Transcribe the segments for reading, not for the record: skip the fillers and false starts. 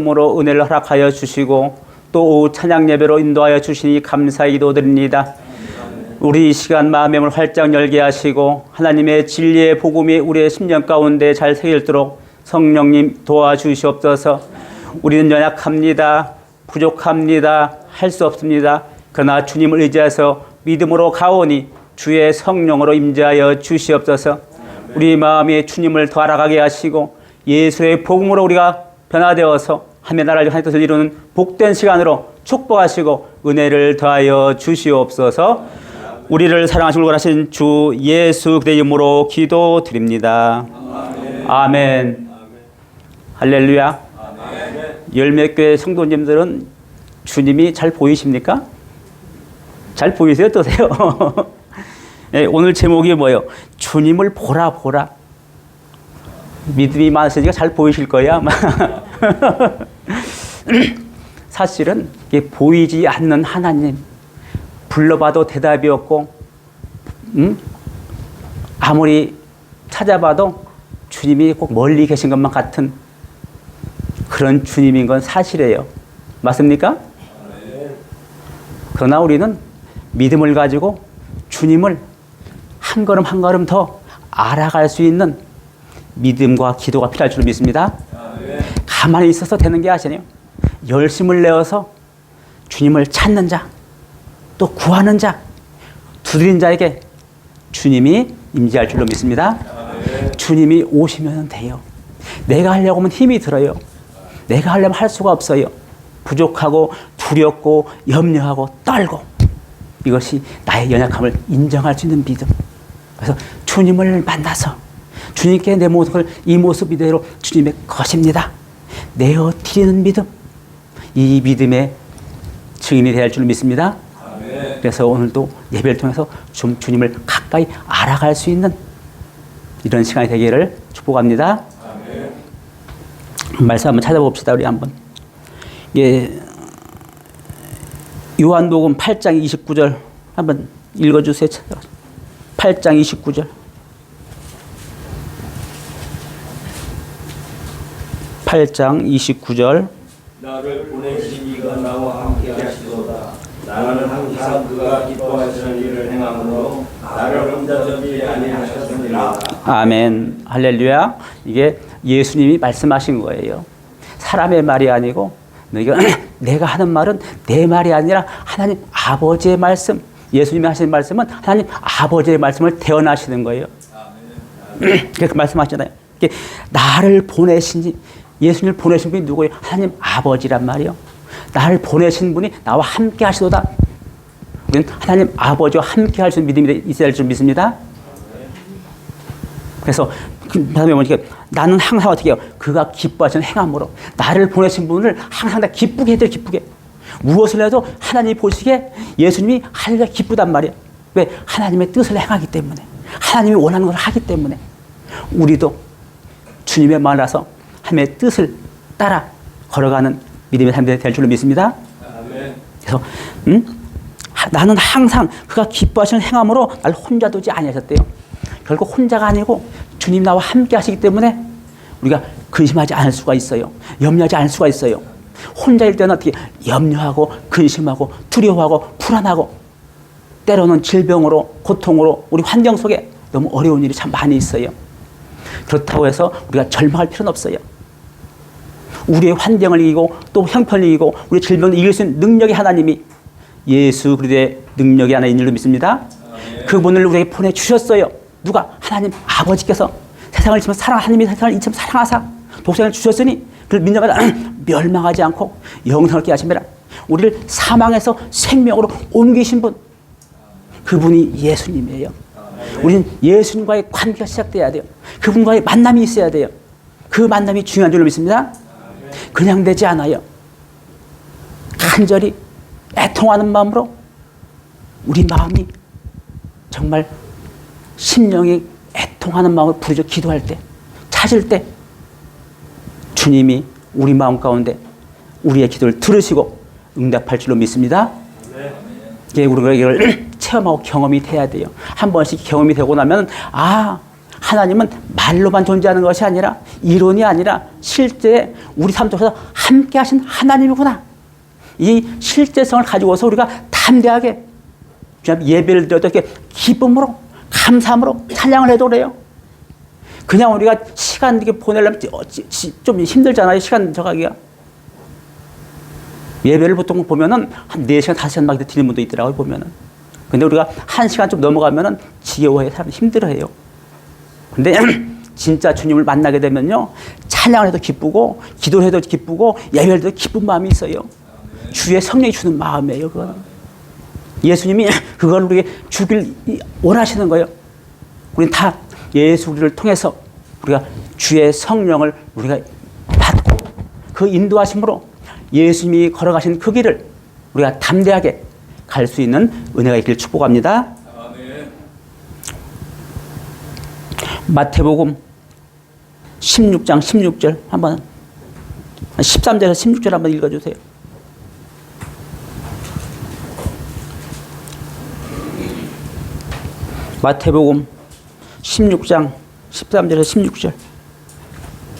으로 은혜를 허락하여 주시고 또 오후 찬양 예배로 인도하여 주시니 감사히 기도드립니다. 우리 이 시간 마음의 문을 활짝 열게 하시고 하나님의 진리의 복음이 우리의 심령 가운데 잘 새길도록 성령님 도와주시옵소서. 우리는 연약합니다. 부족합니다. 할 수 없습니다. 그러나 주님을 의지해서 믿음으로 가오니 주의 성령으로 임재하여 주시옵소서. 우리 마음이 주님을 더 알아가게 하시고 예수의 복음으로 우리가 변화되어서 하나님의 나라를 하나님의 뜻을 이루는 복된 시간으로 축복하시고 은혜를 더하여 주시옵소서. 우리를 사랑하시고 원하신 주 예수 그리스도의 이름으로 기도드립니다. 아멘. 아멘. 할렐루야. 열몇 교회 성도님들은 주님이 잘 보이십니까? 잘 보이세요? 어떠세요? 네, 오늘 제목이 뭐예요? 주님을 보라 보라. 믿음이 많으시니까 잘 보이실 거예요 아마. 사실은 이게 보이지 않는 하나님, 불러봐도 대답이 없고 아무리 찾아봐도 주님이 꼭 멀리 계신 것만 같은 그런 주님인 건 사실이에요. 맞습니까? 그러나 우리는 믿음을 가지고 주님을 한 걸음 한 걸음 더 알아갈 수 있는 믿음과 기도가 필요할 줄 믿습니다. 가만히 있어서 되는 게 아니에요. 열심을 내어서 주님을 찾는 자, 또 구하는 자, 두드린 자에게 주님이 임재할 줄로 믿습니다. 주님이 오시면 돼요. 내가 하려고 하면 힘이 들어요. 내가 하려면 할 수가 없어요. 부족하고 두렵고 염려하고 떨고, 이것이 나의 연약함을 인정할 수 있는 믿음. 그래서 주님을 만나서 주님께 내 모습을 이 모습 이대로 주님의 것입니다 내어 드리는 믿음, 이 믿음의 증인이 되어야 할 줄 믿습니다. 아멘. 그래서 오늘도 예배를 통해서 주님을 가까이 알아갈 수 있는 이런 시간이 되기를 축복합니다. 아멘. 말씀 한번 찾아봅시다. 우리 한번. 예, 요한복음 8장 29절 한번 읽어주세요. 8장 29절. 8장 29절. 나를 보내신 이가 나와 함께 하시도다. 나는 항상 그가 기뻐하시는 일을 행함으로 나를 혼자 두지 아니하셨느니라. 아멘. 할렐루야. 이게 예수님이 말씀하신 거예요. 사람의 말이 아니고 내가 하는 말은 내 말이 아니라 하나님 아버지의 말씀, 예수님이 하시는 말씀은 하나님 아버지의 말씀을 대언하시는 거예요. 그렇게 말씀하시잖아요. 나를 보내신, 예수님을 보내신 분이 누구예요? 하나님 아버지란 말이에요. 나를 보내신 분이 나와 함께 하시도다. 우리는 하나님 아버지와 함께 할 수 있는 믿음이 있어야 할 줄 믿습니다. 그래서 다음에 보니까 나는 항상 어떻게 해요? 그가 기뻐하시는 행함으로 나를 보내신 분을 항상 다 기쁘게 해드려. 기쁘게. 무엇을 해도 하나님이 보시기에 예수님이 하늘가 기쁘단 말이에요. 왜? 하나님의 뜻을 행하기 때문에, 하나님이 원하는 걸 하기 때문에. 우리도 주님의 말라서 하나님의 뜻을 따라 걸어가는 믿음의 삶이 될 줄로 믿습니다. 그래서 나는 항상 그가 기뻐하시는 행함으로 나를 혼자 두지 아니하셨대요. 결국 혼자가 아니고 주님 나와 함께 하시기 때문에 우리가 근심하지 않을 수가 있어요. 염려하지 않을 수가 있어요. 혼자일 때는 어떻게 염려하고 근심하고 두려워하고 불안하고 때로는 질병으로 고통으로 우리 환경 속에 너무 어려운 일이 참 많이 있어요. 그렇다고 해서 우리가 절망할 필요는 없어요. 우리의 환경을 이기고 또 형편을 이기고 우리 질병을 이길 수 있는 능력이 하나님이 예수 그리스도의 능력이 하나인 줄로 믿습니다. 그분을 우리에게 보내주셨어요. 누가? 하나님 아버지께서 세상을 지금 하나님이 세상을 이처럼 사랑하사 독생을 주셨으니 그를 믿는 자마다 멸망하지 않고 영생을 얻게 하심이라. 우리를 사망에서 생명으로 옮기신 분, 그분이 예수님이에요. 우리는 예수님과의 관계가 시작돼야 돼요. 그분과의 만남이 있어야 돼요. 그 만남이 중요한 줄로 믿습니다. 그냥 되지 않아요. 간절히 애통하는 마음으로 우리 마음이 정말 심령이 애통하는 마음을 부르짖어 기도할 때, 찾을 때 주님이 우리 마음 가운데 우리의 기도를 들으시고 응답할 줄로 믿습니다. 우리가 이걸 체험하고 경험이 돼야 돼요. 한 번씩 경험이 되고 나면 하나님은 말로만 존재하는 것이 아니라 이론이 아니라 실제 우리 삶 속에서 함께 하신 하나님이구나. 이 실제성을 가지고서 우리가 담대하게 주님 예배를 드려도 이렇게 기쁨으로, 감사함으로 찬양을 해도 그래요. 그냥 우리가 시간 이렇게 보내려면 좀 힘들잖아요. 시간 저가기가. 예배를 보통 보면은 한 4시간, 5시간 막 드리는 분도 있더라고요, 보면은. 근데 우리가 1시간 좀 넘어가면은 지겨워해, 사람이 힘들어해요. 근데 진짜 주님을 만나게 되면요, 찬양을 해도 기쁘고, 기도를 해도 기쁘고, 예배를 해도 기쁜 마음이 있어요. 주의 성령이 주는 마음이에요, 그거는. 예수님이 그걸 우리에게 주길 원하시는 거예요. 우리는 다 예수 우리를 통해서 우리가 주의 성령을 우리가 받고 그 인도하심으로 예수님이 걸어가신 그 길을 우리가 담대하게 갈 수 있는 은혜가 있기를 축복합니다. 아멘. 마태복음 16장 16절 한번 13절에서 16절 한번 읽어주세요. 마태복음 16장 13절에서 16절.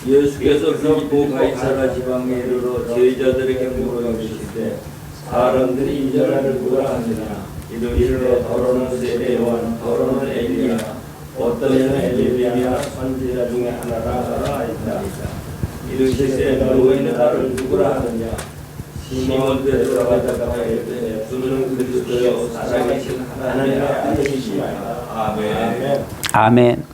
예수께서 빌립보 가이사라 지방에 이르러 제자들에게 물어보시되 사람들이 인자를 누구라 하느냐 이르러 더러는 세례 요한 더러는 엘리야 어떤 이는 엘리야나 선지자 중에 하나라 하였다. 이르시되 너희는 나를 누구라 하느냐 시몬 베드로가 대답하되 주는 그리스도여 살아계신 하나님의 아들이시니라. 아멘. 아멘.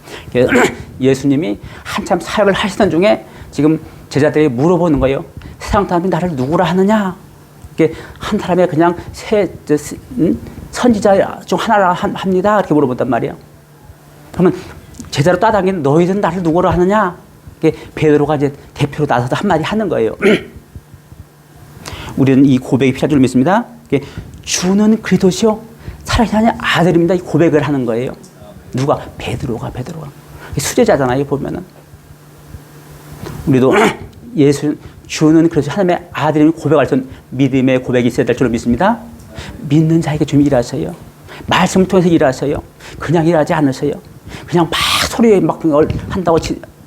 예수님이 한참 사역을 하시던 중에 지금 제자들이 물어보는 거예요. 세상 사람이 나를 누구라 하느냐? 이게 한 사람이 그냥 선지자 중 하나라 합니다. 이렇게 물어본단 말이에요. 그러면 제자로 따라다니는 너희들은 나를 누구라 하느냐? 이게 베드로가 이제 대표로 나서서 한마디 하는 거예요. 우리는 이 고백이 필요할 줄 믿습니다. 주는 그리스도시요 살아계신 하나님의 아들입니다. 이 고백을 하는 거예요. 누가? 베드로가. 수제자잖아요, 보면은. 우리도 예수, 주는 그래서 하나님의 아들임을 고백할 수 있는 믿음의 고백이 있어야 될 줄로 믿습니다. 믿는 자에게 좀 일하세요. 말씀을 통해서 일하세요. 그냥 일하지 않으세요. 그냥 막 소리에 막 한다고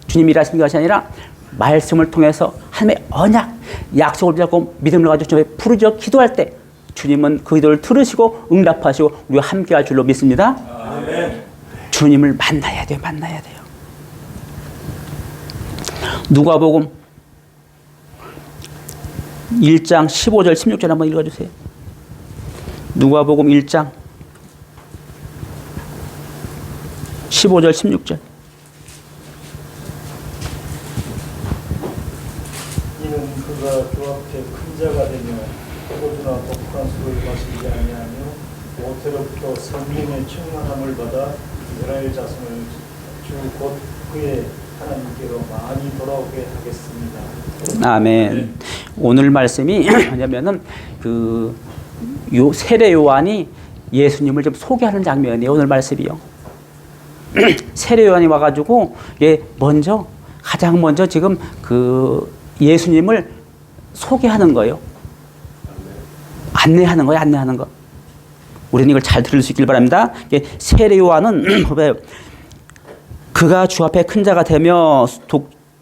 주님이 일하시는 것이 아니라 말씀을 통해서 하나님의 언약, 약속을 잡고 믿음을 가지고 주님의 부르짖어 기도할 때 주님은 그 기도를 들으시고 응답하시고 우리와 함께 할 줄로 믿습니다. 아멘. 주님을 만나야 돼요. 누가복음 1장 15절 16절 한번 읽어주세요. 누가복음 1장 15절 16절. 이는 그가 주 앞에 큰 자가 되며 포도주나 독한 술을 마시지 아니하며 모태로부터 성령의 충만함을 받아 이스라엘 자손을 주 곧 그의 하나님께로 많이 돌아오게 하겠습니다. 아멘. 오늘 말씀이 뭐냐면은 세례 요한이 예수님을 좀 소개하는 장면이에요. 오늘 말씀이요. 세례 요한이 와가지고 가장 먼저 지금 예수님을 소개하는 거예요. 안내하는 거. 우리는 이걸 잘 들을 수 있길 바랍니다. 세례 요한은 그가 주 앞에 큰 자가 되며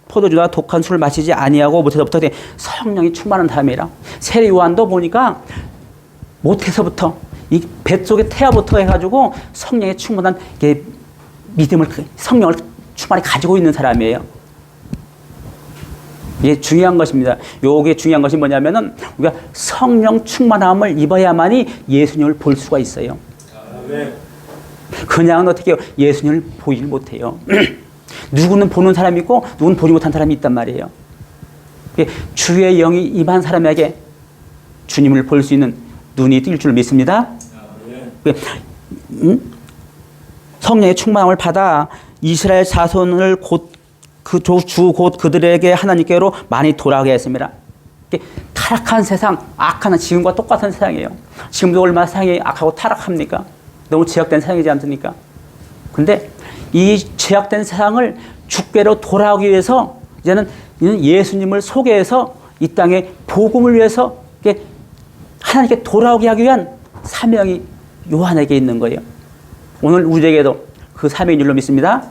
포도주나 독한 술을 마시지 아니하고 모태서부터 성령이 충만한 사람이라. 세례 요한도 보니까 모태서부터 이 뱃속의 태아부터 해가지고 성령에 충만한 믿음을, 성령을 충만히 가지고 있는 사람이에요. 이게 중요한 것입니다. 요게 중요한 것이 뭐냐면은 우리가 성령 충만함을 입어야만이 예수님을 볼 수가 있어요. 아멘. 그냥은 어떻게 해요? 예수님을 보질 못해요. 누구는 보는 사람이 있고 누구는 보지 못한 사람이 있단 말이에요. 주의 영이 임한 사람에게 주님을 볼 수 있는 눈이 뜰 줄 믿습니다. 성령의 충만함을 받아 이스라엘 자손을 곧 그들에게 하나님께로 많이 돌아가게 했습니다. 타락한 세상, 악한 지금과 똑같은 세상이에요. 지금도 얼마나 세상이 악하고 타락합니까? 너무 제약된 세상이지 않습니까? 근데 이 제약된 세상을 주께로 돌아오기 위해서 이제는 예수님을 소개해서 이 땅에 복음을 위해서 하나님께 돌아오게 하기 위한 사명이 요한에게 있는 거예요. 오늘 우리에게도 그 사명인 줄로 믿습니다.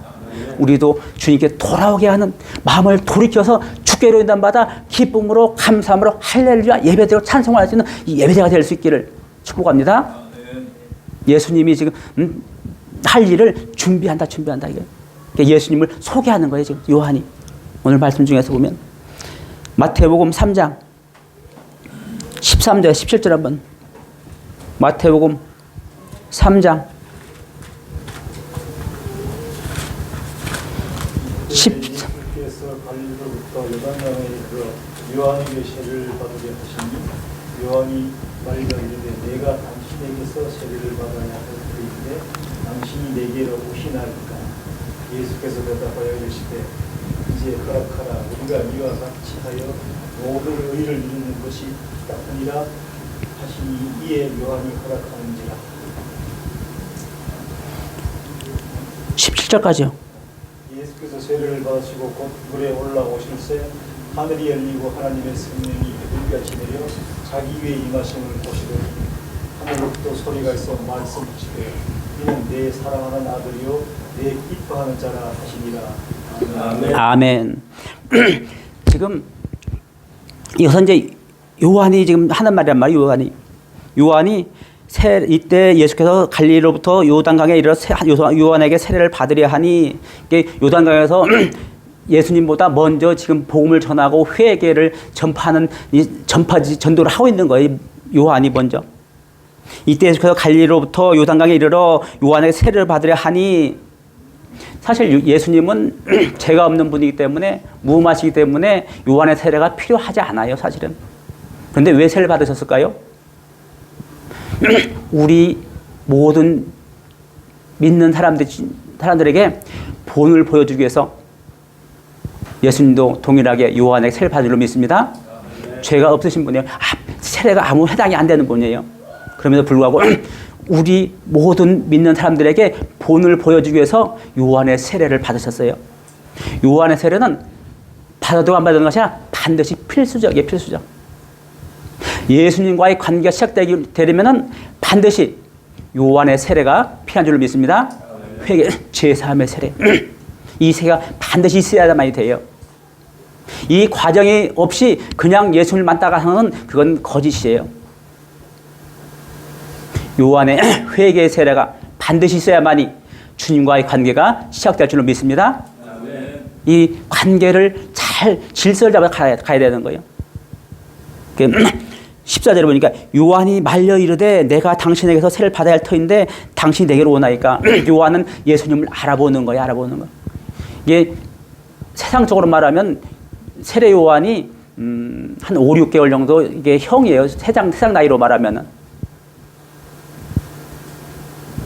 우리도 주님께 돌아오게 하는 마음을 돌이켜서 주께 이루는 바다 기쁨으로 감사함으로 할렐루야 예배드리고 찬송할 수 있는 이 예배자가 될 수 있기를 축복합니다. 예수님이 지금 할 일을 준비한다 이게. 예수님을 소개하는 거예요 지금 요한이. 오늘 말씀 중에서 보면 마태복음 3장 13절 17절 한번 마태복음 3장 예수께서 갈릴리로부터 요단강에 이르러 요한에게 세례를 받으려 하시니 요한이 말려 이르되 내가 당신에게서 세례를 받아야 할 터인데 당신이 내게로 오시나이까. 예수께서 대답하여 이르시되 이제 허락하라. 우리가 이와 같이 하여 모든 의를 이루는 것이 딱하니라 하시니 이에 요한이 허락하는지라. 17절까지요. 예수께서 세례를 받으시고 곧 물에 올라오실새 하늘이 열리고 하나님의 성령이 불같이 내려 자기 위에 임하심을 보시더니 하늘로부터 소리가 있어 말씀하시되 이는 내 사랑하는 아들이요 내 기뻐하는 자라 하시니라. 아멘. 지금 이것은 이제 요한이 지금 하는 말이란 말이에요. 요한이 이때 예수께서 갈릴리로부터 요단강에 이르러 요한에게 세례를 받으려 하니 요단강에서 예수님보다 먼저 지금 복음을 전하고 회개를 전도를 하고 있는 거예요. 요한이 먼저. 이때 예수께서 갈릴리로부터 요단강에 이르러 요한에게 세례를 받으려 하니 사실 예수님은 죄가 없는 분이기 때문에 무음하시기 때문에 요한의 세례가 필요하지 않아요. 사실은. 그런데 왜 세례를 받으셨을까요? 우리 모든 믿는 사람들에게 본을 보여주기 위해서 예수님도 동일하게 요한에게 세례를 받을 줄 믿습니다. 죄가 없으신 분이에요. 세례가 아무 해당이 안 되는 분이에요. 그럼에도 불구하고 우리 모든 믿는 사람들에게 본을 보여주기 위해서 요한의 세례를 받으셨어요. 요한의 세례는 받아도 안 받는 것이 아니라 반드시 필수적이에요. 필수적. 예수님과의 관계가 시작되려면 반드시 요한의 세례가 필요한 줄로 믿습니다. 회개, 제사함의 세례. 이 세가 반드시 있어야만이 돼요. 이 과정이 없이 그냥 예수님을 만나가 하는 그건 거짓이에요. 요한의 회개의 세례가 반드시 있어야만이 주님과의 관계가 시작될 줄로 믿습니다. 이 관계를 잘 질서를 잡아 가야 되는 거예요. 14절에 보니까 요한이 말려 이르되 내가 당신에게서 세례를 받아야 할 터인데 당신이 내게로 오나이까. 요한은 예수님을 알아보는 거예요. 알아보는 거. 이게 세상적으로 말하면 세례 요한이 한 5, 6개월 정도 이게 형이에요. 세상 나이로 말하면은.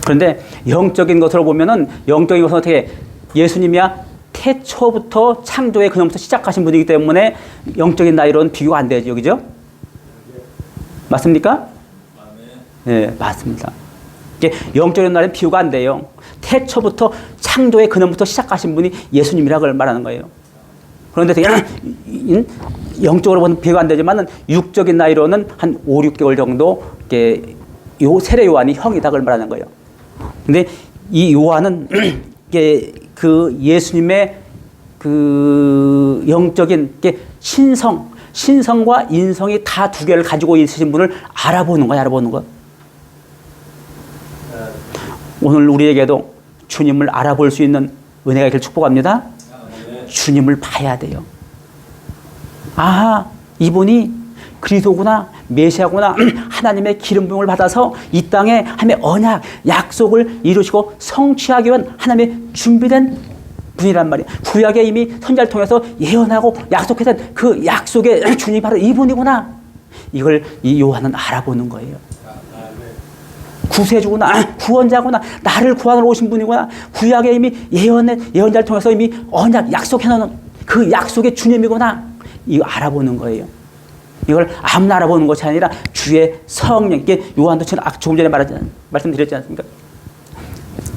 그런데 영적인 것으로 보면은 영적인 것은 어떻게 예수님이야 태초부터 창조의 근원부터 시작하신 분이기 때문에 영적인 나이로는 비교가 안 되죠. 그죠? 맞습니까? 네, 맞습니다. 이게 영적인 나이는 비교가 안 돼요. 태초부터 창조의 근원부터 시작하신 분이 예수님이라고 말하는 거예요. 그런데 영적으로 보면 비교가 안 되지만은 육적인 나이로는 한 5, 6개월 정도 이게 세례 요한이 형이다 그걸 말하는 거예요. 근데 이 요한은 그 예수님의 그 영적인 신성과 인성이 다 두 개를 가지고 있으신 분을 알아보는 거야, 알아보는 거. 오늘 우리에게도 주님을 알아볼 수 있는 은혜가 있기를 축복합니다. 주님을 봐야 돼요. 아, 이분이 그리스도구나, 메시아구나, 하나님의 기름 부음을 받아서 이 땅에 하나님의 언약, 약속을 이루시고 성취하기 위한 하나님의 준비된 분이란 말이에요. 구약에 이미 선지자를 통해서 예언하고 약속했던 그 약속의 주님이 바로 이분이구나. 이걸 이 요한은 알아보는 거예요. 구세주구나, 구원자구나, 나를 구하러 오신 분이구나. 구약에 이미 예언자를 통해서 이미 언약, 약속해놓은 그 약속의 주님이구나. 이거 알아보는 거예요. 이걸 아무나 알아보는 것이 아니라 주의 성령, 이게 요한도 조금 전에 말씀드렸지 않습니까?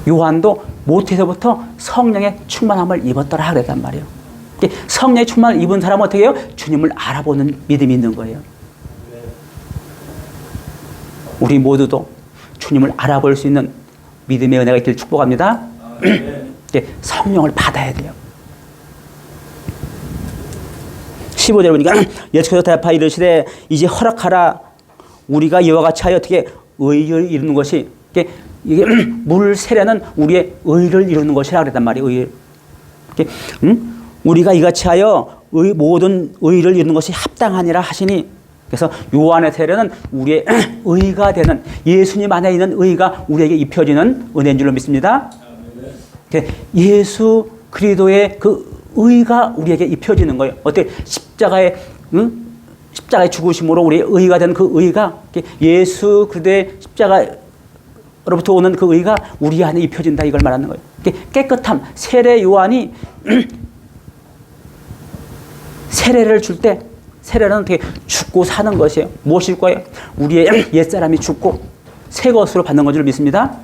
요한도 모태에서부터 성령의 충만함을 입었더라 그랬단 말이에요. 성령의 충만을 입은 사람은 어떻게 해요? 주님을 알아보는 믿음이 있는 거예요. 우리 모두도 주님을 알아볼 수 있는 믿음의 은혜가 있기를 축복합니다. 성령을 받아야 돼요. 15절에 보니까 예수께서 대답하여 이르시되 이제 허락하라. 우리가 이와 같이 하여 어떻게 의를 이루는 것이 이게 물 세례는 우리의 의를 이루는 것이라 그랬단 말이에요. 의. 우리가 이같이 하여 모든 의를 이루는 것이 합당하니라 하시니, 그래서 요한의 세례는 우리의 의가 되는, 예수님 안에 있는 의가 우리에게 입혀지는 은혜인 줄로 믿습니다. 예수 그리스도의 그 의가 우리에게 입혀지는 거예요. 어떻게 십자가의 죽으심으로 우리의 의가 되는 그 의가, 예수 그리스도의 십자가로부터 오는 그 의가 우리 안에 입혀진다, 이걸 말하는 거예요. 깨끗함, 세례 요한이 세례를 줄 때, 세례는 어떻게 죽고 사는 것이에요. 무엇일 거예요? 우리의 옛사람이 죽고 새 것으로 받는 것을 믿습니다.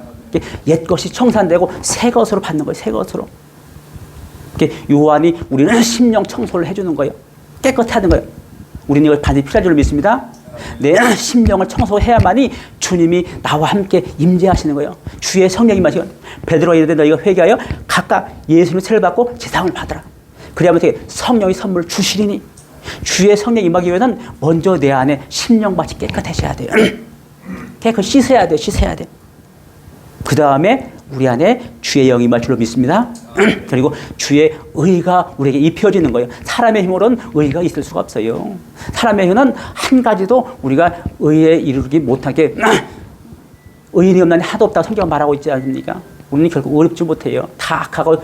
옛 것이 청산되고 새 것으로 받는 거예요. 새 것으로. 요한이 우리는 심령 청소를 해주는 거예요. 깨끗하는 거예요. 우리는 이걸 반드시 필요할 줄 믿습니다. 내 심령을 청소해야만이 주님이 나와 함께 임재하시는 거예요. 주의 성령이 마시고 베드로가 이르되 너희가 회개하여 각각 예수님의 세례를 받고 제사함을 받으라. 그래야만 어떻게 성령의 선물을 주시리니, 주의 성령 임하기 위해서는 먼저 내 안에 심령밭이 깨끗해져야 돼요. 깨끗이 씻어야 돼요. 씻어야 돼요. 그 다음에 우리 안에 주의 영이 임할 줄로 믿습니다. 그리고 주의 의가 우리에게 입혀지는 거예요. 사람의 힘으로는 의가 있을 수가 없어요. 사람의 힘은 한 가지도 우리가 의에 이르기 못하게, 의인이 없나니 하도 없다고 성경은 말하고 있지 않습니까? 우리는 결국 어렵지 못해요. 다 악하고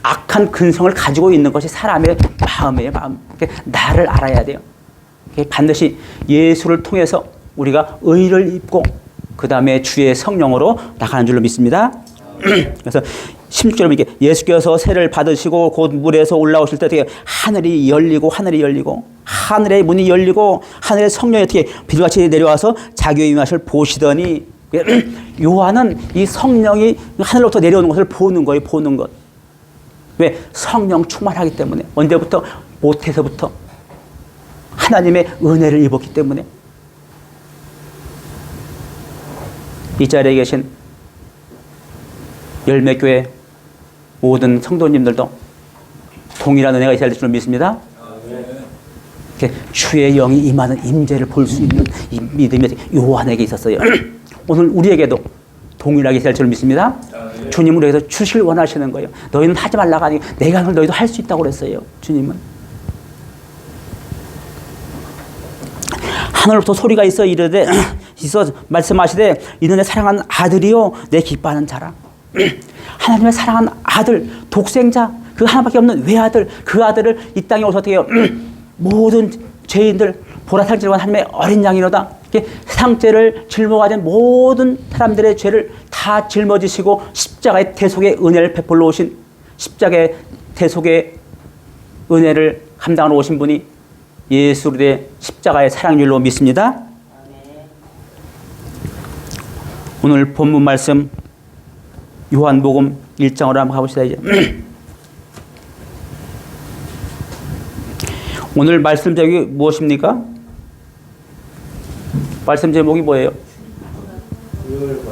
악한 근성을 가지고 있는 것이 사람의 마음이에요. 마음. 나를 알아야 돼요. 반드시 예수를 통해서 우리가 의를 입고 그 다음에 주의 성령으로 나가는 줄로 믿습니다. 그래서 16절에 이게 예수께서 세례를 받으시고 곧 물에서 올라오실 때 어떻게 하늘이 열리고 하늘의 문이 열리고 하늘의 성령이 어떻게 비둘같이 내려와서 자기의 임하실 보시더니, 요한은 이 성령이 하늘로부터 내려오는 것을 보는 거예요. 보는 것. 왜? 성령 충만하기 때문에. 언제부터? 모태서부터 하나님의 은혜를 입었기 때문에. 이 자리에 계신 열매교회 모든 성도님들도 동일한 은혜가 있어야 될 줄 믿습니다. 주의 영이 임하는 임재를 볼 수 있는 이 믿음이 요한에게 있었어요. 오늘 우리에게도 동일하게 있어야 될 줄 믿습니다. 주님은 우리에게서 주실 원하시는 거예요. 너희는 하지 말라고 하니 내가 하는 너희도 할 수 있다고 그랬어요. 주님은. 하늘로부터 소리가 있어 이르되 있어 말씀하시되 이는 내 사랑하는 아들이요 내 기뻐하는 자라. 하나님의 사랑하는 아들, 독생자, 그 하나밖에 없는 외아들, 그 아들을 이 땅에 오셔서 어떻게 해요? 모든 죄인들 보라 상제와 하나님의 어린 양이로다. 상죄를 짊어가진 모든 사람들의 죄를 다 짊어지시고 십자가의 대속의 은혜를 베풀러 오신, 십자가의 대속의 은혜를 감당하러 오신 분이 예수 그리스도의 십자가의 사랑률로 믿습니다. 오늘 본문 말씀 요한복음 1장으로 한번 가봅시다. 이제 오늘 말씀 제목이 무엇입니까? 말씀 제목이 뭐예요?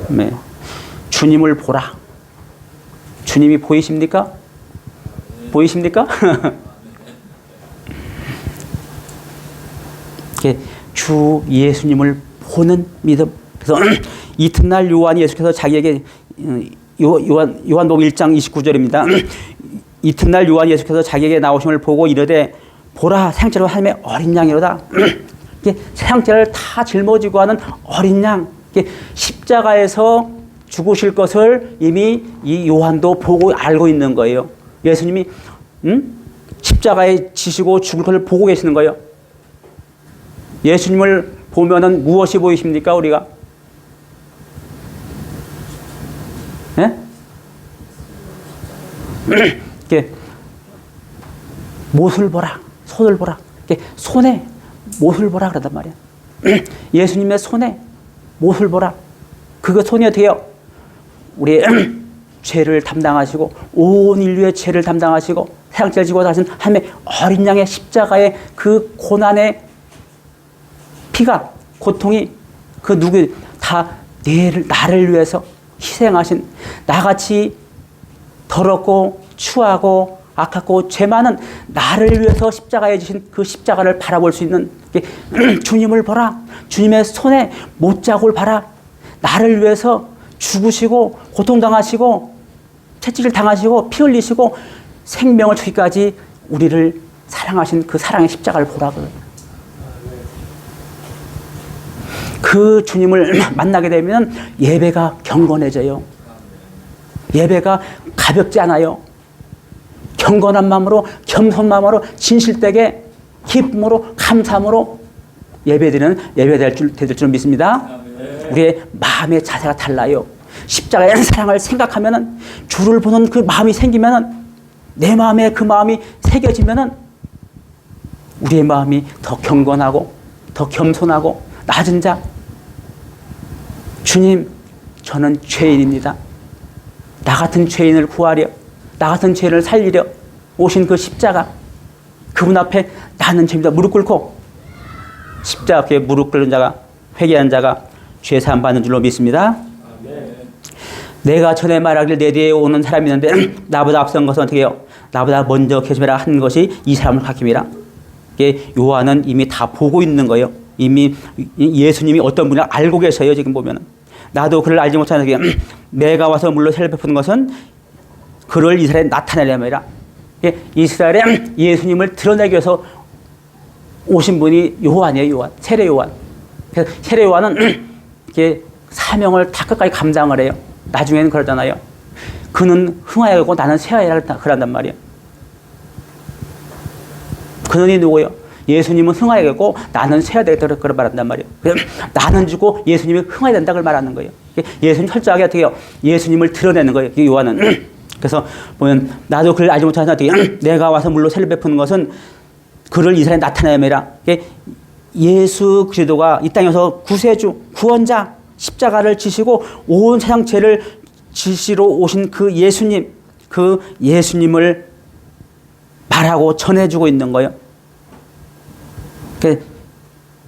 네. 주님을 보라. 주님이 보이십니까? 보이십니까? 주 예수님을 보는 믿음. 그래서 이튿날 요한이 예수께서 자기에게 요한복음 1장 29절입니다. 이튿날 요한이 예수께서 자기에게 나오심을 보고 이르되 보라 생체로 하나님의 어린 양이로다. 생체를 다 짊어지고 하는 어린 양. 십자가에서 죽으실 것을 이미 이 요한도 보고 알고 있는 거예요. 예수님이 십자가에 지시고 죽을 것을 보고 계시는 거예요. 예수님을 보면은 무엇이 보이십니까, 우리가? 예? 이렇게 못을 보라, 손을 보라. 이렇게 손에 못을 보라 그러단 말이야. 예수님의 손에 못을 보라. 그 손이 어떻게 해요? 우리의 죄를 담당하시고 온 인류의 죄를 담당하시고 세상죄를 지고 가신 하나님의 어린 양의 십자가의 그 고난의 피가, 고통이 그 누구 다 나를 위해서 희생하신, 나같이 더럽고 추하고 악하고 죄 많은 나를 위해서 십자가에 지신 그 십자가를 바라볼 수 있는 주님을 보라. 주님의 손에 못자국을 봐라. 나를 위해서 죽으시고 고통당하시고 채찍을 당하시고 피 흘리시고 생명을 주기까지 우리를 사랑하신 그 사랑의 십자가를 보라고. 그 주님을 만나게 되면 예배가 경건해져요. 예배가 가볍지 않아요. 경건한 마음으로 겸손한 마음으로 진실되게 기쁨으로 감사함으로 예배될 줄 믿습니다. 우리의 마음의 자세가 달라요. 십자가의 사랑을 생각하면은 주를 보는 그 마음이 생기면은 내 마음에 그 마음이 새겨지면은 우리의 마음이 더 경건하고 더 겸손하고 낮은 자. 주님, 저는 죄인입니다. 나 같은 죄인을 구하려, 나 같은 죄인을 살리려 오신 그 십자가, 그분 앞에 나는 죄입니다. 무릎 꿇고 십자가 앞에 무릎 꿇는 자가, 회개하는 자가 죄 사함 받는 줄로 믿습니다. 내가 전에 말하길 내 뒤에 오는 사람이 있는데 나보다 앞선 것은 어떻게 해요? 나보다 먼저 계시라 한 것이 이 사람을 가리키라. 요한은 이미 다 보고 있는 거예요. 이미 예수님이 어떤 분이라 알고 계셔요. 지금 보면 나도 그를 알지 못하는 게 내가 와서 물로 세례 베푸는 것은 그를 이스라엘에 나타내려면이라. 이스라엘에 예수님을 드러내기 위해서 오신 분이 요한이에요. 요한, 세례 요한. 그래서 세례 요한은 사명을 다 끝까지 감당을 해요. 나중에는 그러잖아요. 그는 흥하여고 나는 쇠하여라 그런단 말이에요. 그는 누구예요? 예수님은 흥하여야 되고 나는 쇠야 되겠다 그걸 말한단 말이에요. 나는 주고 예수님이 흥하여야 된다 걸 말하는 거예요. 예수님 철저하게 어떻게 해요? 예수님을 드러내는 거예요. 요한은. 그래서 보면 나도 그를 알지 못하는 어떻게 내가 와서 물로 세례 베푸는 것은 그를 이스라엘에 나타내매라. 예수 그리스도가 이 땅에서 구세주, 구원자, 십자가를 지시고 온 세상 죄를 지시러 오신 그 예수님, 그 예수님을 말하고 전해주고 있는 거예요.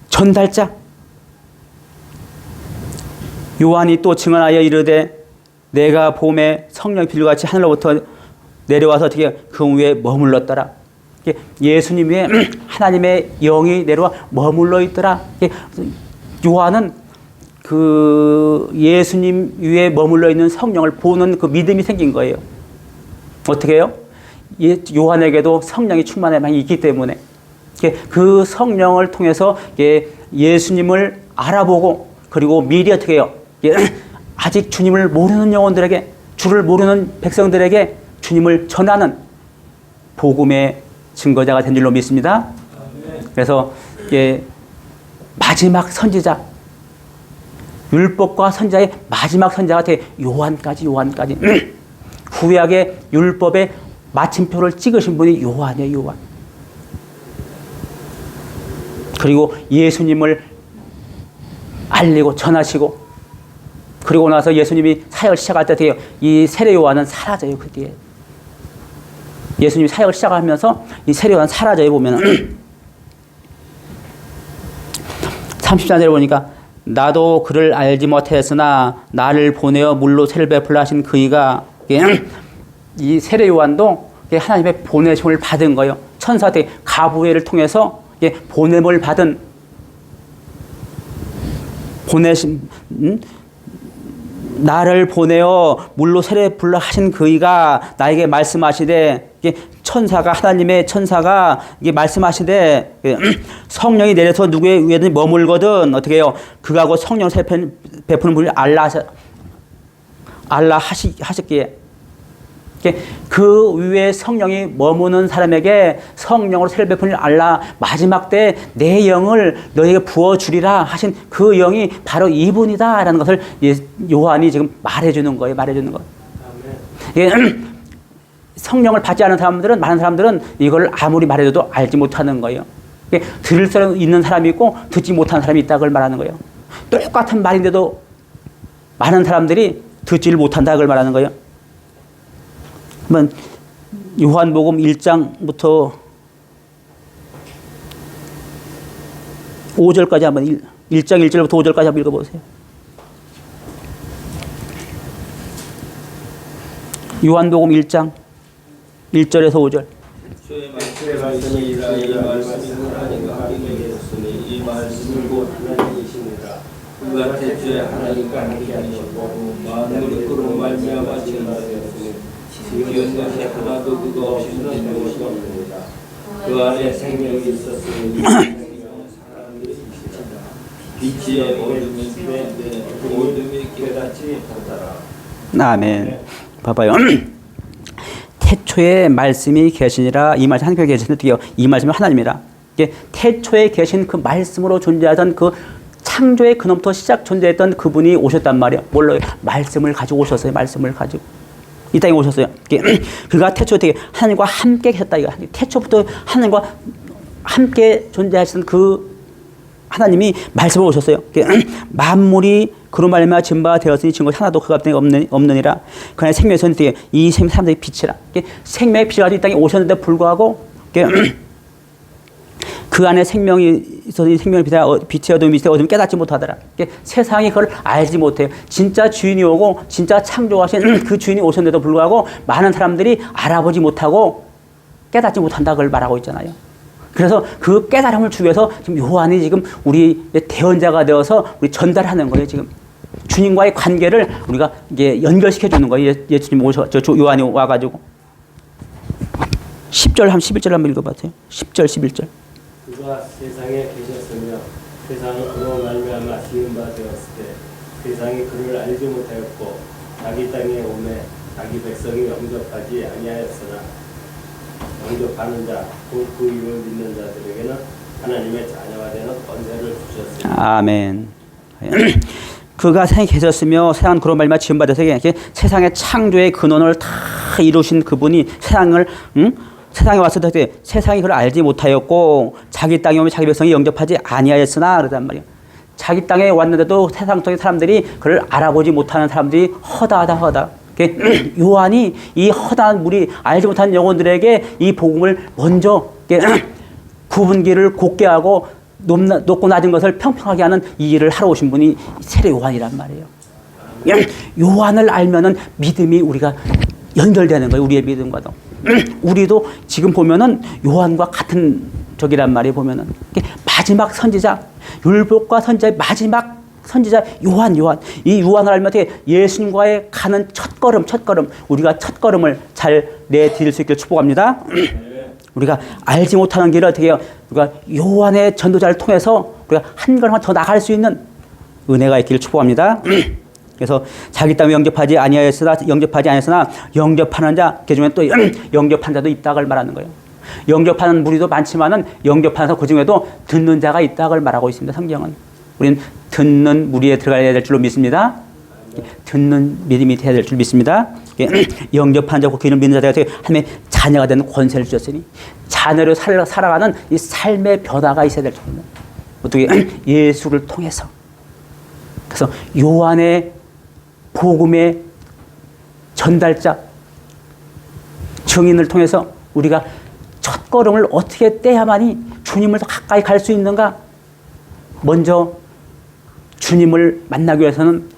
전달자. 요한이 또 증언하여 이르되 내가 봄에 성령이 비둘기같이 하늘로부터 내려와서 어떻게 그 위에 머물렀더라. 예수님 위에 하나님의 영이 내려와 머물러 있더라. 요한은 그 예수님 위에 머물러 있는 성령을 보는 그 믿음이 생긴 거예요. 어떻게 해요? 요한에게도 성령이 충만해 많이 있기 때문에 그 성령을 통해서 예수님을 알아보고 그리고 미리 어떻게 해요? 아직 주님을 모르는 영혼들에게, 주를 모르는 백성들에게 주님을 전하는 복음의 증거자가 된 줄로 믿습니다. 그래서 마지막 선지자, 율법과 선지자의 마지막 선지자가 돼 요한까지 구약의 율법의 마침표를 찍으신 분이 요한이에요. 요한. 그리고 예수님을 알리고 전하시고 그리고 나서 예수님이 사역을 시작할 때 돼요. 이 세례 요한은 사라져요. 그 뒤에 예수님이 사역을 시작하면서 이 세례 요한 사라져요. 보면은 30절에 보니까 나도 그를 알지 못했으나 나를 보내어 물로 세례를 베풀라 하신 그이가 이 세례 요한도 하나님의 보내심을 받은 거예요. 천사들 가브리엘을 통해서 보냄을 받은 보내심 나를 보내어 물로 세례 불러 하신 그이가 나에게 말씀하시되 천사가 하나님의 천사가 말씀하시되 성령이 내려서 누구의 위에든 머물거든 어떻게 해요? 그하고 성령 세례 베푸는 분이 알라 하셨기에 그 위에 성령이 머무는 사람에게 성령으로 세례 베푸는 알라 마지막 때 내 영을 너에게 부어주리라 하신 그 영이 바로 이분이다라는 것을 요한이 지금 말해주는 거예요. 성령을 받지 않은 사람들은 많은 사람들은 이걸 아무리 말해줘도 알지 못하는 거예요. 들을 수 있는 사람이 있고 듣지 못하는 사람이 있다 그걸 말하는 거예요. 똑같은 말인데도 많은 사람들이 듣지를 못한다 그걸 말하는 거예요. 한번 요한복음 1장부터 5절까지 한번 1장 1절부터 5절까지 한번 읽어보세요. 요한복음 1장 1절에서 5절. 주의 말씀이라 이 말씀이 하나님과 함께 계셨으니 이 말씀이 곧 하나님이십니다. 그가 태초에 하나님과 함께 하셨고 만물이 그로 말미암아 지음받았으니 지은 것이 하나도 그가 없이는 된 것이 없느니라. 그 안에 생명이 있었으니 생명은 사람이시다. 빛이 어둠인데 그 어둠이 깨닫지 못하더라. 아멘. 봐봐요. 태초에 말씀이 계시니라. 이 말씀 하나님께 계시는데 이 말씀이 하나님이라. 이게 태초에 계신 그 말씀으로 존재하던 그 창조의 근원부터 시작 존재했던 그분이 오셨단 말이에요. 뭘로? 말씀을 가지고 오셨어요. 말씀을 가지고 이 땅에 오셨어요. 그가 태초에 되게 하나님과 함께 계셨다. 이거 태초부터 하나님과 함께 존재하시던 그 하나님이 말씀을 오셨어요. 만물이 그로 말미암아 지음바 되었으니 증거 하나도 그가 없느니라. 그 안에 생명이 있었는데 이 사람들이 빛이라. 생명의 빛이 가지고 이 땅에 오셨는데 불구하고 그 안에 생명이 있었으니 생명의 빛이 어둠이 있어 어둠이 깨닫지 못하더라. 세상이 그걸 알지 못해요. 진짜 주인이 오고 진짜 창조하신 그 주인이 오셨는데도 불구하고 많은 사람들이 알아보지 못하고 깨닫지 못한다 그걸 말하고 있잖아요. 그래서 그 깨달음을 주기 위해서 지금 요한이 지금 우리 대언자가 되어서 우리 전달하는 거예요. 지금 주님과의 관계를 우리가 이게 연결시켜 주는 거예요. 예수님 요한이 와가지고 10절 11절 한번 읽어봐세요. 10절 11절. 그가 세상에 계셨으며 세상이 그로 말미암아 지은 바 되었을 때 세상이 그를 알지 못하였고 자기 땅에 오매 자기 백성이 영접하지 아니하였으나 영접하는 자 곧 그 이름을 믿는 자들에게는 하나님의 자녀가 되는 권세를 주셨습니다. 아멘. 그가 세상에 계셨으며 세상은 그로 말미암아 지은 바 되어서 세상의 창조의 근원을 다 이루신 그분이 세상에 왔을 때 세상이 그를 알지 못하였고 자기 땅에 오면 자기 백성이 영접하지 아니하였으나 그러단 말이에요. 자기 땅에 왔는데도 세상 속의 사람들이 그를 알아보지 못하는 사람들이 허다하다. 요한이 이 허다한 무리 알지 못한 영혼들에게 이 복음을 먼저 굽은 길을 곧게 하고 높고 낮은 것을 평평하게 하는 이 일을 하러 오신 분이 세례 요한이란 말이에요. 요한을 알면은 믿음이 우리가 연결되는 거예요. 우리의 믿음과도. 우리도 지금 보면은 요한과 같은 적이란 말이에요. 보면은 마지막 선지자, 율법과 선지자의 마지막 선지자 요한. 이 요한을 알면 어떻게 예수님과의 가는 첫걸음 우리가 첫걸음을 잘 내디딜 수 있기를 축복합니다. 우리가 알지 못하는 길을 어떻게 해요? 우리가 요한의 전도자를 통해서 우리가 한 걸음만 더 나갈 수 있는 은혜가 있기를 축복합니다. 그래서 자기 땅에 영접하지 아니하였으나 영접하는 자, 그 중에 또 영접한 자도 있다고 말하는 거예요. 영접하는 무리도 많지만은 영접하면서 그 중에도 듣는 자가 있다고 말하고 있습니다. 성경은. 우리는 듣는 무리에 들어가야 될 줄로 믿습니다. 듣는 믿음이 돼야 될 줄 믿습니다. 영접한 자고 그를 믿는 자가 하나님의 자녀가 되는 권세를 주셨으니 자녀로 살아가는 이 삶의 변화가 있어야 될 줄입니다. 어떻게 예수를 통해서. 그래서 요한의 복음의 전달자 증인을 통해서 우리가 첫걸음을 어떻게 떼야만이 주님을 더 가까이 갈 수 있는가? 먼저 주님을 만나기 위해서는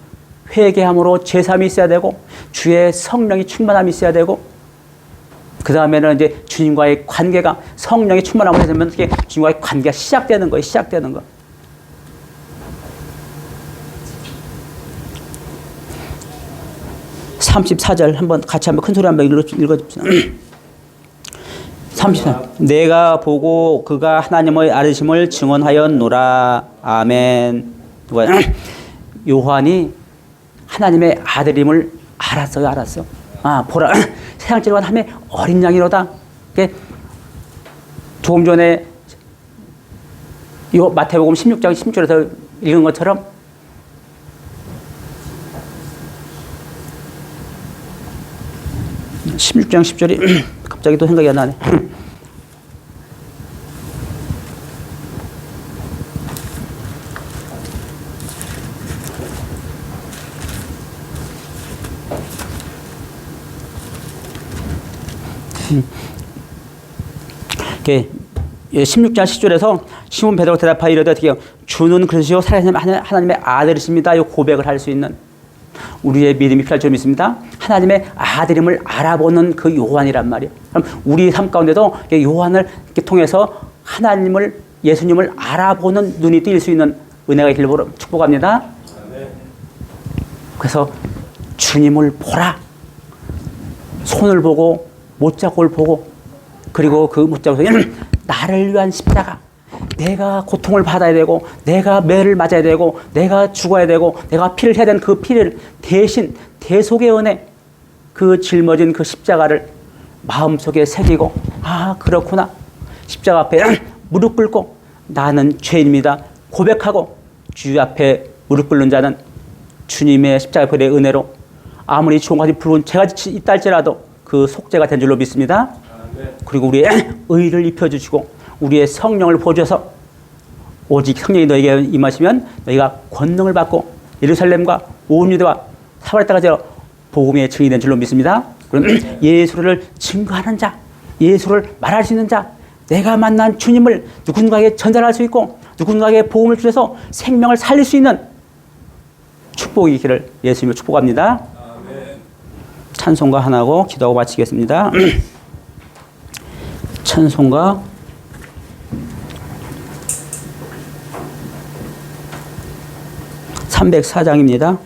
회개함으로 제삼이 있어야 되고 주의 성령이 충만함이 있어야 되고 그 다음에는 이제 주님과의 관계가 성령이 충만함을 되면 어떻게 주님과의 관계가 시작되는 거예요. 시작되는 거. (34절) 한번 같이 한번 큰 소리 한번 읽어줍시다. 34. 내가 보고 그가 하나님의 아들이심을 증언하였노라. 아멘. 요한이 하나님의 아들임을 알았어. 아, 보라. 세상 찔러간 하나님의 어린 양이로다. 조금 전에 요 마태복음 16장 16절에서 읽은 것처럼 (16장 10절이) 갑자기 또 생각이 안 나네. 이렇게 16장 10절에서 시몬 베드로가 대답하여 이르되 어떻게 해요? 주는 그리스도 살아계신 하나님의 아들이십니다. 이 고백을 할 수 있는 우리의 믿음이 필요할 줄 믿습니다. 하나님의 아들임을 알아보는 그 요한이란 말이에요. 그럼 우리 삶 가운데도 요한을 이렇게 통해서 하나님을, 예수님을 알아보는 눈이 뜰 수 있는 은혜가 있기를 축복합니다. 그래서 주님을 보라. 손을 보고 못자국을 보고, 그리고 그 못자국에는 나를 위한 십자가, 내가 고통을 받아야 되고, 내가 매를 맞아야 되고, 내가 죽어야 되고, 내가 피를 해야 되는 그 피를 대신 대속의 은혜, 그 짊어진 그 십자가를 마음속에 새기고, 아 그렇구나, 십자가 앞에 무릎 꿇고 나는 죄인입니다 고백하고 주 앞에 무릎 꿇는 자는 주님의 십자가의 은혜로 아무리 종같이 붉은 죄가 있다 할지라도 그 속죄가 된 줄로 믿습니다. 그리고 우리의 의를 입혀주시고 우리의 성령을 보여줘서 오직 성령이 너에게 임하시면 너희가 권능을 받고 예루살렘과 온 유대와 사마리아 땅까지 복음의 증인이 된 줄로 믿습니다. 그럼 예수를 증거하는 자, 예수를 말할 수 있는 자, 내가 만난 주님을 누군가에게 전달할 수 있고 누군가에게 복음을 주셔서 생명을 살릴 수 있는 축복이 있기를 예수님을 축복합니다. 찬송가 하나 하고 기도하고 마치겠습니다. 찬송가 304장입니다.